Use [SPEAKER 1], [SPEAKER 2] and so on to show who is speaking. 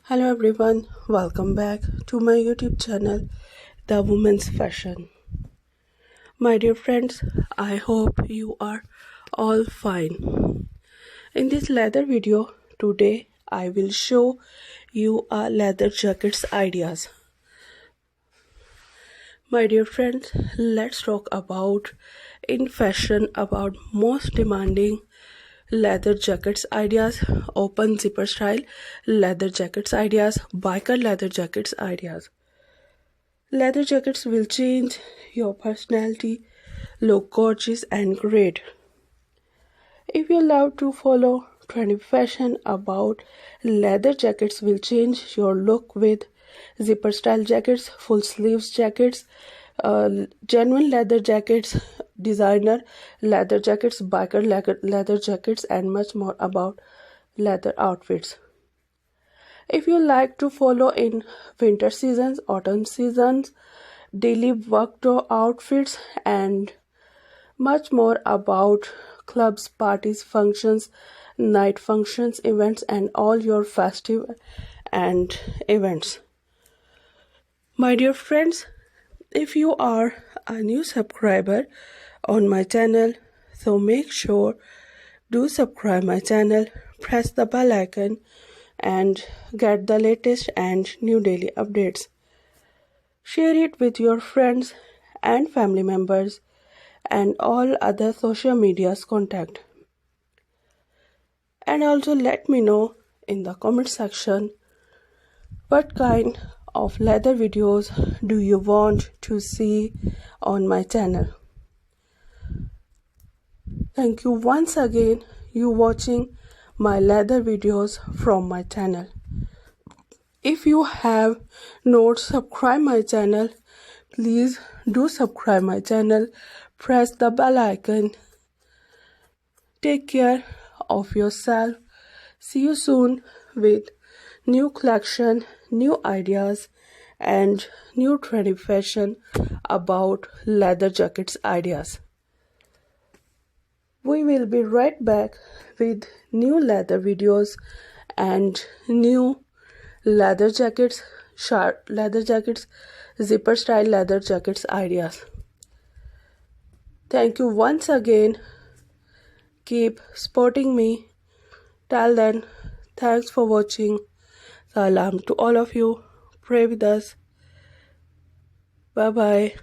[SPEAKER 1] Hello everyone, welcome back to my YouTube channel, The Women's Fashion. My dear friends, I hope you are all fine. In this leather video today, I will show you a leather jackets ideas. My dear friends, let's talk about in fashion about most demanding leather jackets ideas, open zipper style leather jackets ideas, biker leather jackets ideas. Leather jackets will change your personality, look gorgeous and great. If you love to follow trendy fashion about leather jackets will change your look with zipper style jackets, full sleeves jackets, genuine leather jackets, designer leather jackets, biker leather jackets and much more about leather outfits. If you like to follow in winter seasons, autumn seasons, daily work outfits and much more about clubs, parties, functions, night functions, events and all your festive and events. My dear friends, if you are a new subscriber on my channel, so make sure do subscribe my channel, press the bell icon and get the latest and new daily updates. Share it with your friends and family members and all other social media's contact. And also let me know in the comment section what kind of leather videos do you want to see on my channel. Thank you once again you watching my leather videos from my channel. If you have not subscribed my channel, please do subscribe my channel, press the bell icon. Take care of yourself. See you soon with new collection, new ideas and new trendy fashion about leather jackets ideas. We will be right back with new leather videos and new leather jackets, short leather jackets, zipper style leather jackets ideas. Thank you once again. Keep supporting me. Till then, thanks for watching. Salam to all of you. Pray with us. Bye bye.